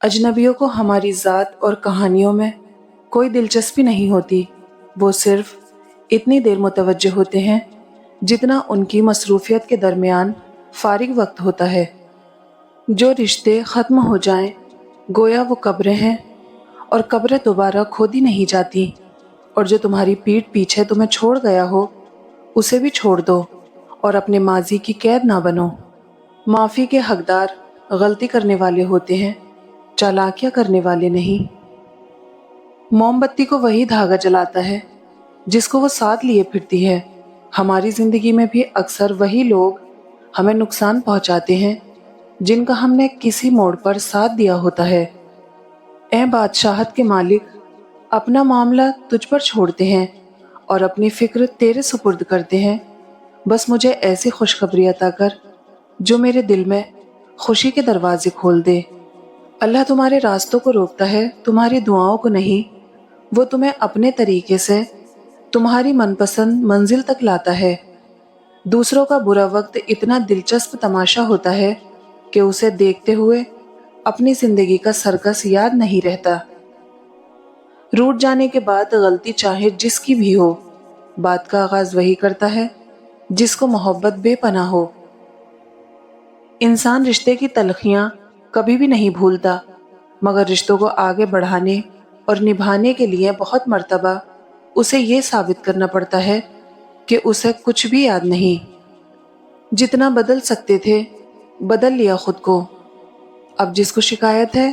اجنبیوں کو ہماری ذات اور کہانیوں میں کوئی دلچسپی نہیں ہوتی، وہ صرف اتنی دیر متوجہ ہوتے ہیں جتنا ان کی مصروفیت کے درمیان فارغ وقت ہوتا ہے۔ جو رشتے ختم ہو جائیں گویا وہ قبریں ہیں، اور قبریں دوبارہ کھودی نہیں جاتی، اور جو تمہاری پیٹھ پیچھے تمہیں چھوڑ گیا ہو اسے بھی چھوڑ دو اور اپنے ماضی کی قید نہ بنو۔ معافی کے حقدار غلطی کرنے والے ہوتے ہیں، چالاکیاں کرنے والے نہیں۔ موم بتی کو وہی دھاگا جلاتا ہے جس کو وہ ساتھ لیے پھرتی ہے۔ ہماری زندگی میں بھی اکثر وہی لوگ ہمیں نقصان پہنچاتے ہیں جن کا ہم نے کسی موڑ پر ساتھ دیا ہوتا ہے۔ اے بادشاہت کے مالک، اپنا معاملہ تجھ پر چھوڑتے ہیں اور اپنی فکر تیرے سپرد کرتے ہیں۔ بس مجھے ایسی خوشخبری عطا کر جو میرے دل میں خوشی کے دروازے کھول دے۔ اللہ تمہارے راستوں کو روکتا ہے، تمہاری دعاؤں کو نہیں۔ وہ تمہیں اپنے طریقے سے تمہاری من پسند منزل تک لاتا ہے۔ دوسروں کا برا وقت اتنا دلچسپ تماشا ہوتا ہے کہ اسے دیکھتے ہوئے اپنی زندگی کا سرکس یاد نہیں رہتا۔ روٹ جانے کے بعد غلطی چاہے جس کی بھی ہو، بات کا آغاز وہی کرتا ہے جس کو محبت بے پناہ ہو۔ انسان رشتے کی تلخیاں کبھی بھی نہیں بھولتا، مگر رشتوں کو آگے بڑھانے اور نبھانے کے لیے بہت مرتبہ اسے یہ ثابت کرنا پڑتا ہے کہ اسے کچھ بھی یاد نہیں۔ جتنا بدل سکتے تھے بدل لیا خود کو، اب جس کو شکایت ہے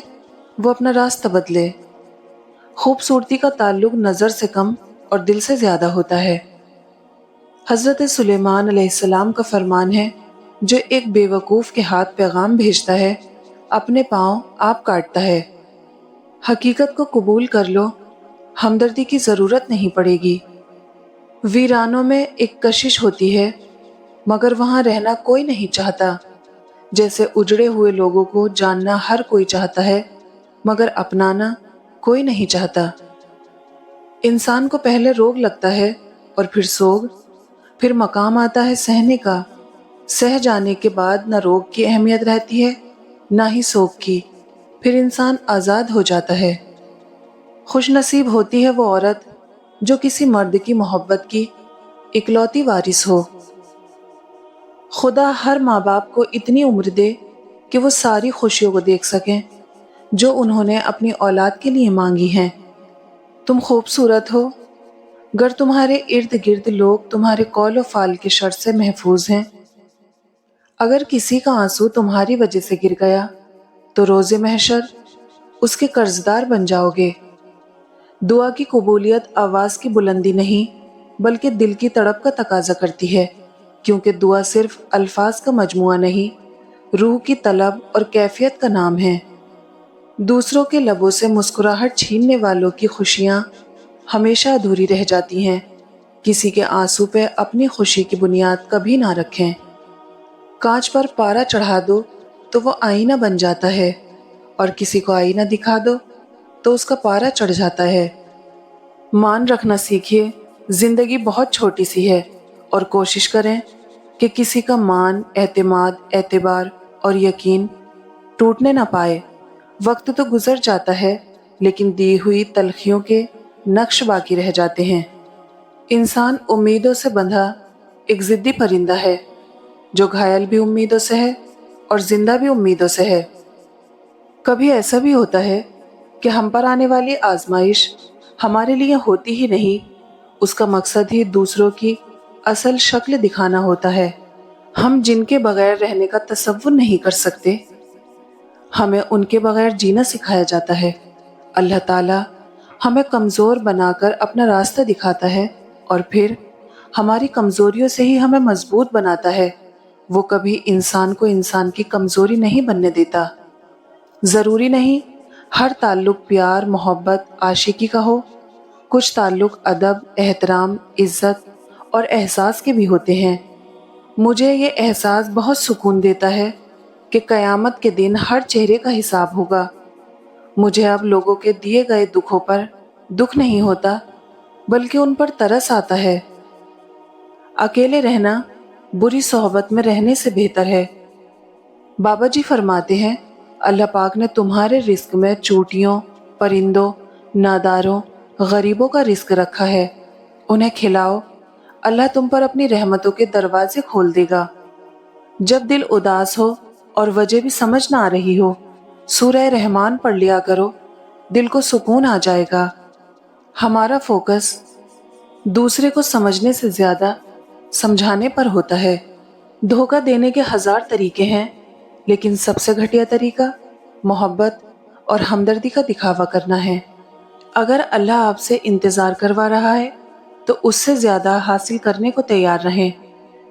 وہ اپنا راستہ بدلے۔ خوبصورتی کا تعلق نظر سے کم اور دل سے زیادہ ہوتا ہے۔ حضرت سلیمان علیہ السلام کا فرمان ہے، جو ایک بے وقوف کے ہاتھ پیغام بھیجتا ہے اپنے پاؤں آپ کاٹتا ہے۔ حقیقت کو قبول کر لو، ہمدردی کی ضرورت نہیں پڑے گی۔ ویرانوں میں ایک کشش ہوتی ہے مگر وہاں رہنا کوئی نہیں چاہتا۔ جیسے اجڑے ہوئے لوگوں کو جاننا ہر کوئی چاہتا ہے مگر اپنانا کوئی نہیں چاہتا۔ انسان کو پہلے روگ لگتا ہے اور پھر سوگ، پھر مقام آتا ہے سہنے کا۔ سہ جانے کے بعد نہ روگ کی اہمیت رہتی ہے نہ ہی سوگ کی، پھر انسان آزاد ہو جاتا ہے۔ خوش نصیب ہوتی ہے وہ عورت جو کسی مرد کی محبت کی اکلوتی وارث ہو۔ خدا ہر ماں باپ کو اتنی عمر دے کہ وہ ساری خوشیوں کو دیکھ سکیں جو انہوں نے اپنی اولاد کے لیے مانگی ہیں۔ تم خوبصورت ہو، گر تمہارے ارد گرد لوگ تمہارے قول و فعل کے شر سے محفوظ ہیں۔ اگر کسی کا آنسو تمہاری وجہ سے گر گیا تو روز محشر اس کے قرضدار بن جاؤ گے۔ دعا کی قبولیت آواز کی بلندی نہیں بلکہ دل کی تڑپ کا تقاضا کرتی ہے، کیونکہ دعا صرف الفاظ کا مجموعہ نہیں، روح کی طلب اور کیفیت کا نام ہے۔ دوسروں کے لبوں سے مسکراہٹ چھیننے والوں کی خوشیاں ہمیشہ ادھوری رہ جاتی ہیں۔ کسی کے آنسو پہ اپنی خوشی کی بنیاد کبھی نہ رکھیں۔ کانچ پر پارا چڑھا دو تو وہ آئینہ بن جاتا ہے، اور کسی کو آئینہ دکھا دو تو اس کا پارا چڑھ جاتا ہے۔ مان رکھنا سیکھیے، زندگی بہت چھوٹی سی ہے، اور کوشش کریں کہ کسی کا مان، اعتماد، اعتبار اور یقین ٹوٹنے نہ پائے۔ وقت تو گزر جاتا ہے لیکن دی ہوئی تلخیوں کے نقش باقی رہ جاتے ہیں۔ انسان امیدوں سے بندھا ایک ضدی پرندہ ہے جو گھائل بھی امیدوں سے ہے اور زندہ بھی امیدوں سے ہے۔ کبھی ایسا بھی ہوتا ہے کہ ہم پر آنے والی آزمائش ہمارے لیے ہوتی ہی نہیں، اس کا مقصد ہی دوسروں کی اصل شکل دکھانا ہوتا ہے۔ ہم جن کے بغیر رہنے کا تصور نہیں کر سکتے، ہمیں ان کے بغیر جینا سکھایا جاتا ہے۔ اللہ تعالیٰ ہمیں کمزور بنا کر اپنا راستہ دکھاتا ہے اور پھر ہماری کمزوریوں سے ہی ہمیں مضبوط بناتا ہے۔ وہ کبھی انسان کو انسان کی کمزوری نہیں بننے دیتا۔ ضروری نہیں ہر تعلق پیار، محبت، عاشقی کا ہو۔ کچھ تعلق ادب، احترام، عزت اور احساس کے بھی ہوتے ہیں۔ مجھے یہ احساس بہت سکون دیتا ہے کہ قیامت کے دن ہر چہرے کا حساب ہوگا۔ مجھے اب لوگوں کے دیے گئے دکھوں پر دکھ نہیں ہوتا بلکہ ان پر ترس آتا ہے۔ اکیلے رہنا بری صحبت میں رہنے سے بہتر ہے۔ بابا جی فرماتے ہیں، اللہ پاک نے تمہارے رزق میں چوٹیوں، پرندوں، ناداروں، غریبوں کا رزق رکھا ہے، انہیں کھلاؤ، اللہ تم پر اپنی رحمتوں کے دروازے کھول دے گا۔ جب دل اداس ہو اور وجہ بھی سمجھ نہ آ رہی ہو، سورہ رحمان پڑھ لیا کرو، دل کو سکون آ جائے گا۔ ہمارا فوکس دوسرے کو سمجھنے سے زیادہ سمجھانے پر ہوتا ہے۔ دھوکہ دینے کے ہزار طریقے ہیں، لیکن سب سے گھٹیا طریقہ محبت اور ہمدردی کا دکھاوا کرنا ہے۔ اگر اللہ آپ سے انتظار کروا رہا ہے تو اس سے زیادہ حاصل کرنے کو تیار رہیں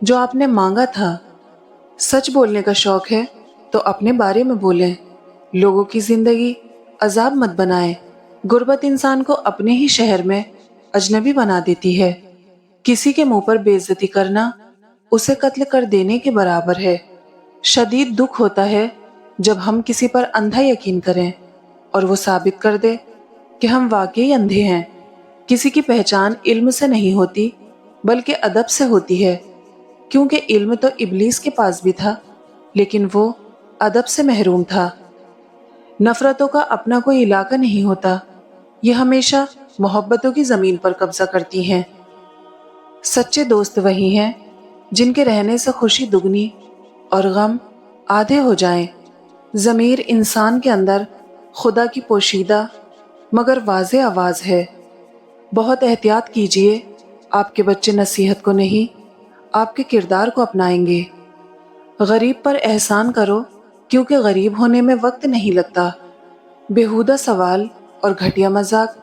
جو آپ نے مانگا تھا۔ سچ بولنے کا شوق ہے تو اپنے بارے میں بولیں، لوگوں کی زندگی عذاب مت بنائیں۔ غربت انسان کو اپنے ہی شہر میں اجنبی بنا دیتی ہے۔ کسی کے منہ پر بے عزتی کرنا اسے قتل کر دینے کے برابر ہے۔ شدید دکھ ہوتا ہے جب ہم کسی پر اندھا یقین کریں اور وہ ثابت کر دے کہ ہم واقعی اندھے ہیں۔ کسی کی پہچان علم سے نہیں ہوتی بلکہ ادب سے ہوتی ہے، کیونکہ علم تو ابلیس کے پاس بھی تھا لیکن وہ ادب سے محروم تھا۔ نفرتوں کا اپنا کوئی علاقہ نہیں ہوتا، یہ ہمیشہ محبتوں کی زمین پر قبضہ کرتی ہیں۔ سچے دوست وہی ہیں جن کے رہنے سے خوشی دگنی اور غم آدھے ہو جائیں۔ ضمیر انسان کے اندر خدا کی پوشیدہ مگر واضح آواز ہے۔ بہت احتیاط کیجئے، آپ کے بچے نصیحت کو نہیں، آپ کے کردار کو اپنائیں گے۔ غریب پر احسان کرو کیونکہ غریب ہونے میں وقت نہیں لگتا۔ بیہودہ سوال اور گھٹیا مذاق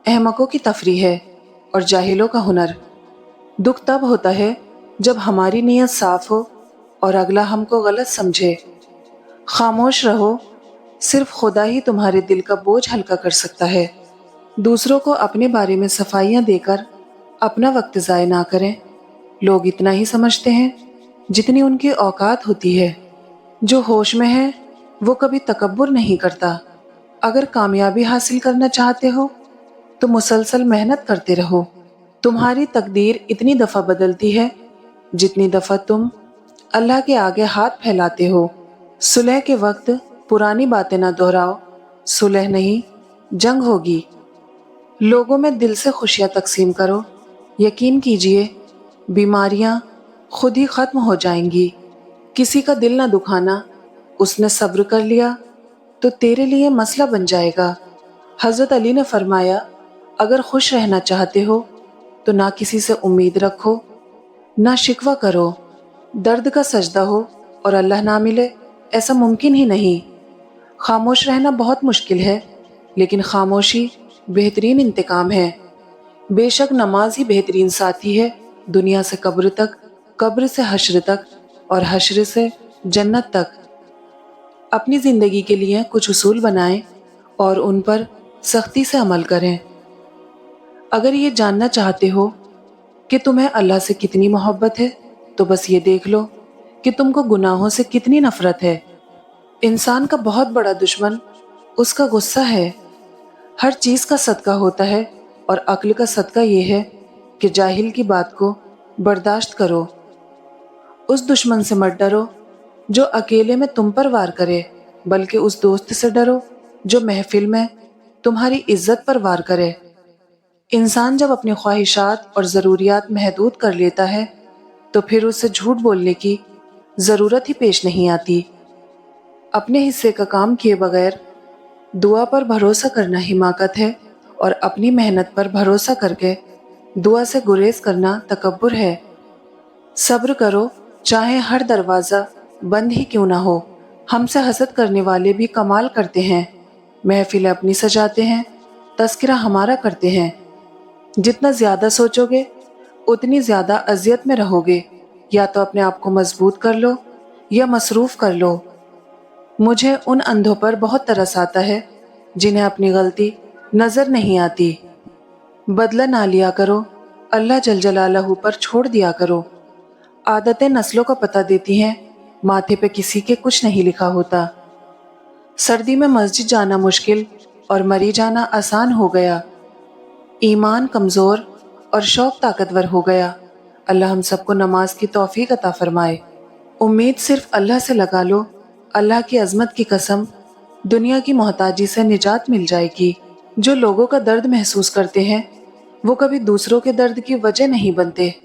احمقوں کی تفریح ہے اور جاہلوں کا ہنر۔ دکھ تب ہوتا ہے جب ہماری نیت صاف ہو اور اگلا ہم کو غلط سمجھے۔ خاموش رہو، صرف خدا ہی تمہارے دل کا بوجھ ہلکا کر سکتا ہے۔ دوسروں کو اپنے بارے میں صفائیاں دے کر اپنا وقت ضائع نہ کریں۔ لوگ اتنا ہی سمجھتے ہیں جتنی ان کی اوقات ہوتی ہے۔ جو ہوش میں ہے وہ کبھی تکبر نہیں کرتا۔ اگر کامیابی حاصل کرنا چاہتے ہو تو مسلسل محنت کرتے رہو۔ تمہاری تقدیر اتنی دفعہ بدلتی ہے جتنی دفعہ تم اللہ کے آگے ہاتھ پھیلاتے ہو۔ صلح کے وقت پرانی باتیں نہ دہراؤ، صلح نہیں جنگ ہوگی۔ لوگوں میں دل سے خوشیاں تقسیم کرو، یقین کیجئے بیماریاں خود ہی ختم ہو جائیں گی۔ کسی کا دل نہ دکھانا، اس نے صبر کر لیا تو تیرے لیے مسئلہ بن جائے گا۔ حضرت علی نے فرمایا، اگر خوش رہنا چاہتے ہو تو نہ کسی سے امید رکھو، نہ شکوہ کرو۔ درد کا سجدہ ہو اور اللہ نہ ملے، ایسا ممکن ہی نہیں۔ خاموش رہنا بہت مشکل ہے، لیکن خاموشی بہترین انتقام ہے۔ بے شک نماز ہی بہترین ساتھی ہے، دنیا سے قبر تک، قبر سے حشر تک اور حشر سے جنت تک۔ اپنی زندگی کے لیے کچھ اصول بنائیں اور ان پر سختی سے عمل کریں۔ اگر یہ جاننا چاہتے ہو کہ تمہیں اللہ سے کتنی محبت ہے تو بس یہ دیکھ لو کہ تم کو گناہوں سے کتنی نفرت ہے۔ انسان کا بہت بڑا دشمن اس کا غصہ ہے۔ ہر چیز کا صدقہ ہوتا ہے اور عقل کا صدقہ یہ ہے کہ جاہل کی بات کو برداشت کرو۔ اس دشمن سے مت ڈرو جو اکیلے میں تم پر وار کرے، بلکہ اس دوست سے ڈرو جو محفل میں تمہاری عزت پر وار کرے۔ انسان جب اپنی خواہشات اور ضروریات محدود کر لیتا ہے تو پھر اسے جھوٹ بولنے کی ضرورت ہی پیش نہیں آتی۔ اپنے حصے کا کام کیے بغیر دعا پر بھروسہ کرنا حماقت ہے، اور اپنی محنت پر بھروسہ کر کے دعا سے گریز کرنا تکبر ہے۔ صبر کرو، چاہے ہر دروازہ بند ہی کیوں نہ ہو۔ ہم سے حسد کرنے والے بھی کمال کرتے ہیں، محفلیں اپنی سجاتے ہیں، تذکرہ ہمارا کرتے ہیں۔ جتنا زیادہ سوچو گے اتنی زیادہ اذیت میں رہو گے۔ یا تو اپنے آپ کو مضبوط کر لو یا مصروف کر لو۔ مجھے ان اندھوں پر بہت ترس آتا ہے جنہیں اپنی غلطی نظر نہیں آتی۔ بدلہ نہ لیا کرو، اللہ جل جلالہ پر چھوڑ دیا کرو۔ عادتیں نسلوں کا پتہ دیتی ہیں، ماتھے پہ کسی کے کچھ نہیں لکھا ہوتا۔ سردی میں مسجد جانا مشکل اور مری جانا آسان ہو گیا۔ ایمان کمزور اور شوق طاقتور ہو گیا۔ اللہ ہم سب کو نماز کی توفیق عطا فرمائے۔ امید صرف اللہ سے لگا لو، اللہ کی عظمت کی قسم دنیا کی محتاجی سے نجات مل جائے گی۔ جو لوگوں کا درد محسوس کرتے ہیں وہ کبھی دوسروں کے درد کی وجہ نہیں بنتے۔